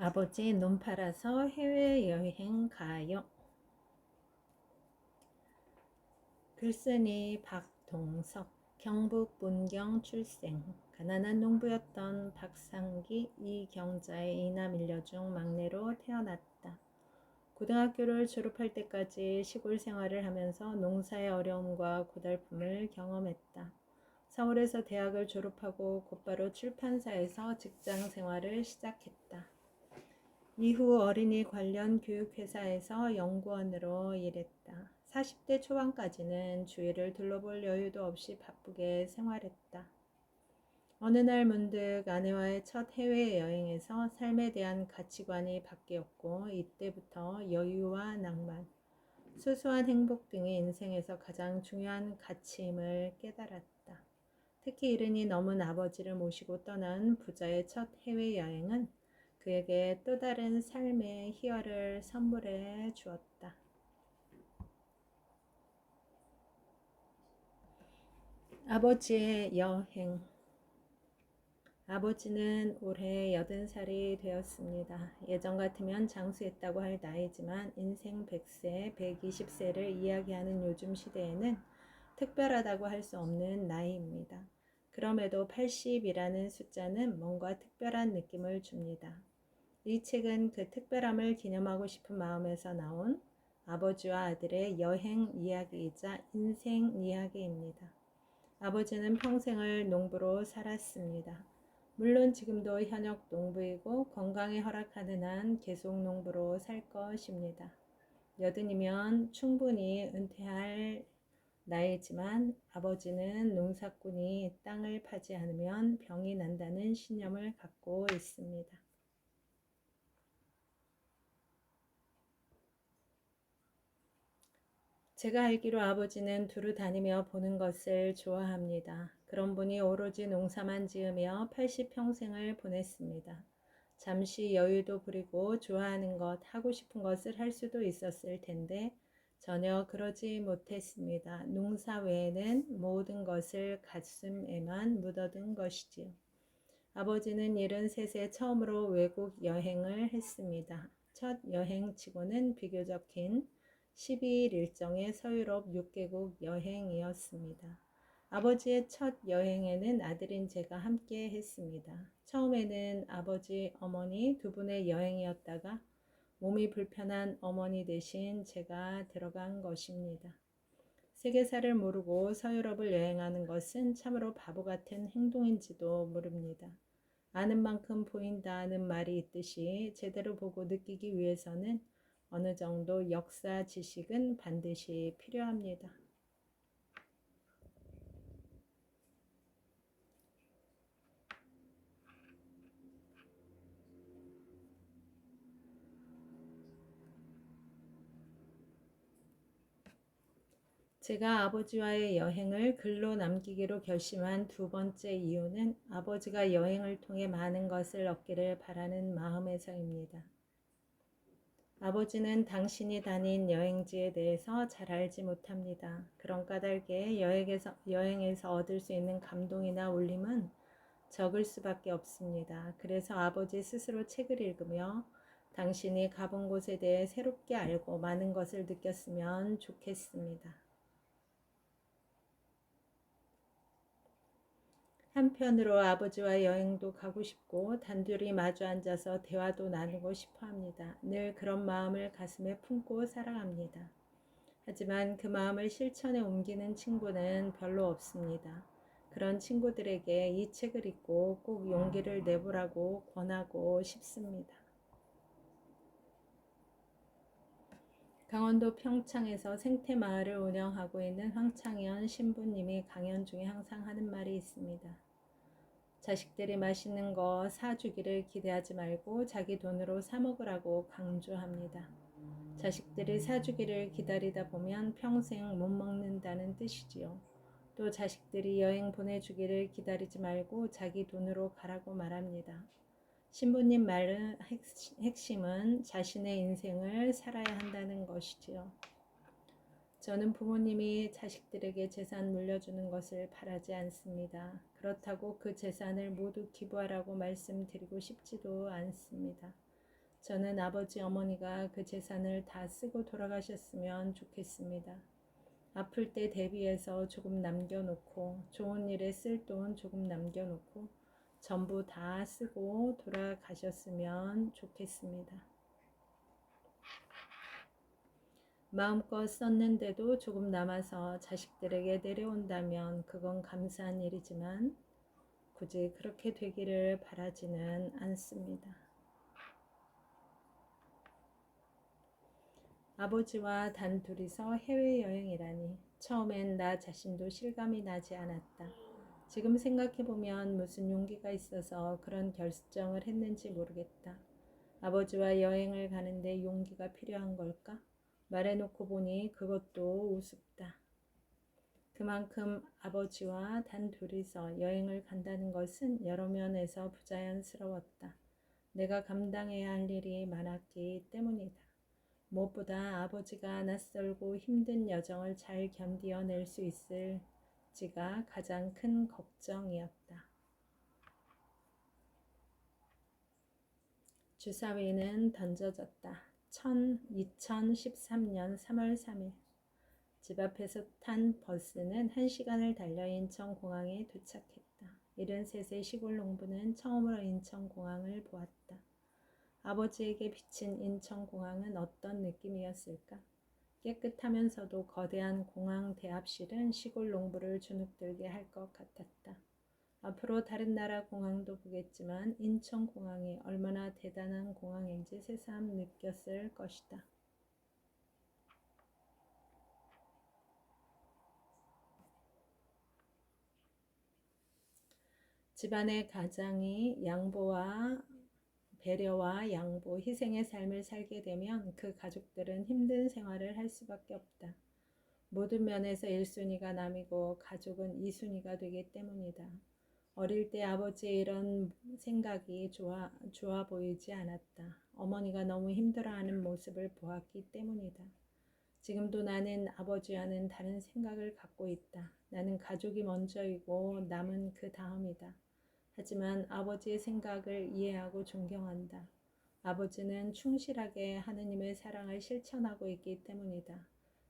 아버지 논 팔아서 해외여행 가요. 글쓴이 박동석, 경북 문경 출생. 가난한 농부였던 박상기 이경자의 이남 일녀 중 막내로 태어났다. 고등학교를 졸업할 때까지 시골 생활을 하면서 농사의 어려움과 고달픔을 경험했다. 서울에서 대학을 졸업하고 곧바로 출판사에서 직장 생활을 시작했다. 이후 어린이 관련 교육회사에서 연구원으로 일했다. 40대 초반까지는 주위를 둘러볼 여유도 없이 바쁘게 생활했다. 어느 날 문득 아내와의 첫 해외여행에서 삶에 대한 가치관이 바뀌었고, 이때부터 여유와 낭만, 소소한 행복 등이 인생에서 가장 중요한 가치임을 깨달았다. 특히 이른이 넘은 아버지를 모시고 떠난 부자의 첫 해외여행은 그에게 또 다른 삶의 희열을 선물해 주었다. 아버지의 여행. 아버지는 올해 80살이 되었습니다. 예전 같으면 장수했다고 할 나이지만 인생 100세, 120세를 이야기하는 요즘 시대에는 특별하다고 할 수 없는 나이입니다. 그럼에도 80이라는 숫자는 뭔가 특별한 느낌을 줍니다. 이 책은 그 특별함을 기념하고 싶은 마음에서 나온 아버지와 아들의 여행 이야기이자 인생 이야기입니다. 아버지는 평생을 농부로 살았습니다. 물론 지금도 현역 농부이고 건강이 허락하는 한 계속 농부로 살 것입니다. 80이면 충분히 은퇴할 나이지만 아버지는 농사꾼이 땅을 파지 않으면 병이 난다는 신념을 갖고 있습니다. 제가 알기로 아버지는 두루 다니며 보는 것을 좋아합니다. 그런 분이 오로지 농사만 지으며 80평생을 보냈습니다. 잠시 여유도 부리고 좋아하는 것, 하고 싶은 것을 할 수도 있었을 텐데 전혀 그러지 못했습니다. 농사 외에는 모든 것을 가슴에만 묻어둔 것이지요. 아버지는 73세 처음으로 외국 여행을 했습니다. 첫 여행치고는 비교적 긴 12일 일정의 서유럽 6개국 여행이었습니다. 아버지의 첫 여행에는 아들인 제가 함께 했습니다. 처음에는 아버지, 어머니 두 분의 여행이었다가 몸이 불편한 어머니 대신 제가 들어간 것입니다. 세계사를 모르고 서유럽을 여행하는 것은 참으로 바보 같은 행동인지도 모릅니다. 아는 만큼 보인다는 말이 있듯이 제대로 보고 느끼기 위해서는 어느 정도 역사 지식은 반드시 필요합니다. 제가 아버지와의 여행을 글로 남기기로 결심한 두 번째 이유는 아버지가 여행을 통해 많은 것을 얻기를 바라는 마음에서입니다. 아버지는 당신이 다닌 여행지에 대해서 잘 알지 못합니다. 그런 까닭에 여행에서 얻을 수 있는 감동이나 울림은 적을 수밖에 없습니다. 그래서 아버지 스스로 책을 읽으며 당신이 가본 곳에 대해 새롭게 알고 많은 것을 느꼈으면 좋겠습니다. 한편으로 아버지와 여행도 가고 싶고 단둘이 마주 앉아서 대화도 나누고 싶어 합니다. 늘 그런 마음을 가슴에 품고 살아갑니다. 하지만 그 마음을 실천에 옮기는 친구는 별로 없습니다. 그런 친구들에게 이 책을 읽고 꼭 용기를 내보라고 권하고 싶습니다. 강원도 평창에서 생태마을을 운영하고 있는 황창현 신부님이 강연 중에 항상 하는 말이 있습니다. 자식들이 맛있는 거 사주기를 기대하지 말고 자기 돈으로 사 먹으라고 강조합니다. 자식들이 사주기를 기다리다 보면 평생 못 먹는다는 뜻이지요. 또 자식들이 여행 보내주기를 기다리지 말고 자기 돈으로 가라고 말합니다. 신부님 말의 핵심은 자신의 인생을 살아야 한다는 것이지요. 저는 부모님이 자식들에게 재산 물려주는 것을 바라지 않습니다. 그렇다고 그 재산을 모두 기부하라고 말씀드리고 싶지도 않습니다. 저는 아버지 어머니가 그 재산을 다 쓰고 돌아가셨으면 좋겠습니다. 아플 때 대비해서 조금 남겨놓고 좋은 일에 쓸 돈 조금 남겨놓고 전부 다 쓰고 돌아가셨으면 좋겠습니다. 마음껏 썼는데도 조금 남아서 자식들에게 내려온다면 그건 감사한 일이지만 굳이 그렇게 되기를 바라지는 않습니다. 아버지와 단 둘이서 해외여행이라니 처음엔 나 자신도 실감이 나지 않았다. 지금 생각해보면 무슨 용기가 있어서 그런 결정을 했는지 모르겠다. 아버지와 여행을 가는데 용기가 필요한 걸까? 말해놓고 보니 그것도 우습다. 그만큼 아버지와 단 둘이서 여행을 간다는 것은 여러 면에서 부자연스러웠다. 내가 감당해야 할 일이 많았기 때문이다. 무엇보다 아버지가 낯설고 힘든 여정을 잘 견디어낼 수 있을지가 가장 큰 걱정이었다. 주사위는 던져졌다. 2013년 3월 3일 집 앞에서 탄 버스는 1시간을 달려 인천공항에 도착했다. 73세 시골 농부는 처음으로 인천공항을 보았다. 아버지에게 비친 인천공항은 어떤 느낌이었을까? 깨끗하면서도 거대한 공항 대합실은 시골 농부를 주눅들게 할 것 같았다. 앞으로 다른 나라 공항도 보겠지만 인천공항이 얼마나 대단한 공항인지 새삼 느꼈을 것이다. 집안의 가장이 배려와 양보, 희생의 삶을 살게 되면 그 가족들은 힘든 생활을 할 수밖에 없다. 모든 면에서 1순위가 남이고 가족은 2순위가 되기 때문이다. 어릴 때 아버지의 이런 생각이 좋아 보이지 않았다. 어머니가 너무 힘들어하는 모습을 보았기 때문이다. 지금도 나는 아버지와는 다른 생각을 갖고 있다. 나는 가족이 먼저이고 남은 그 다음이다. 하지만 아버지의 생각을 이해하고 존경한다. 아버지는 충실하게 하느님의 사랑을 실천하고 있기 때문이다.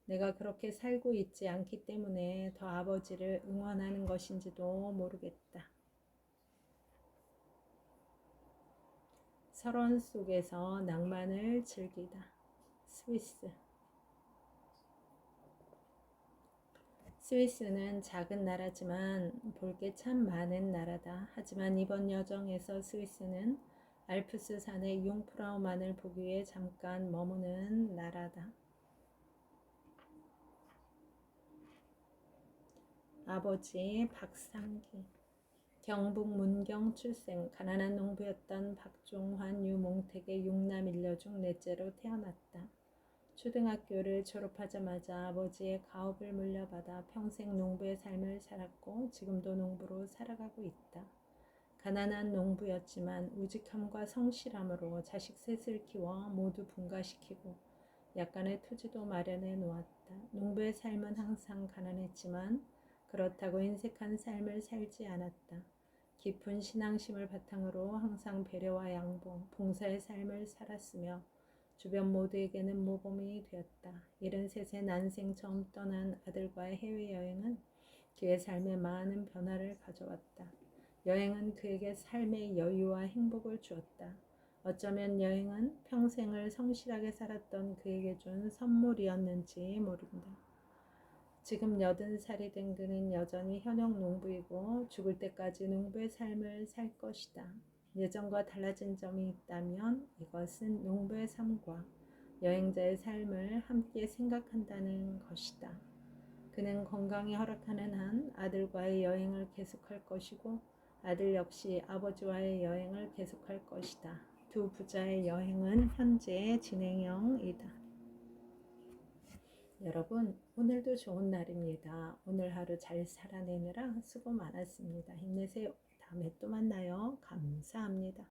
내가 그렇게 살고 있지 않기 때문에 더 아버지를 응원하는 것인지도 모르겠다. 서론 속에서 낭만을 즐기다. 스위스는 작은 나라지만 볼 게 참 많은 나라다. 하지만 이번 여정에서 스위스는 알프스 산의 융프라우만을 보기 위해 잠깐 머무는 나라다. 아버지 박상기 경북 문경 출생, 가난한 농부였던 박종환 유몽택의 6남 1녀 중 넷째로 태어났다. 초등학교를 졸업하자마자 아버지의 가업을 물려받아 평생 농부의 삶을 살았고 지금도 농부로 살아가고 있다. 가난한 농부였지만 우직함과 성실함으로 자식 셋을 키워 모두 분가시키고 약간의 토지도 마련해 놓았다. 농부의 삶은 항상 가난했지만 그렇다고 인색한 삶을 살지 않았다. 깊은 신앙심을 바탕으로 항상 배려와 양보, 봉사의 삶을 살았으며 주변 모두에게는 모범이 되었다. 73세 난생 처음 떠난 아들과의 해외여행은 그의 삶에 많은 변화를 가져왔다. 여행은 그에게 삶의 여유와 행복을 주었다. 어쩌면 여행은 평생을 성실하게 살았던 그에게 준 선물이었는지 모른다. 지금 80살이 된 그는 여전히 현역 농부이고 죽을 때까지 농부의 삶을 살 것이다. 예전과 달라진 점이 있다면 이것은 농부의 삶과 여행자의 삶을 함께 생각한다는 것이다. 그는 건강이 허락하는 한 아들과의 여행을 계속할 것이고 아들 역시 아버지와의 여행을 계속할 것이다. 두 부자의 여행은 현재 진행형이다. 여러분, 오늘도 좋은 날입니다. 오늘 하루 잘 살아내느라 수고 많았습니다. 힘내세요. 다음에 또 만나요. 감사합니다.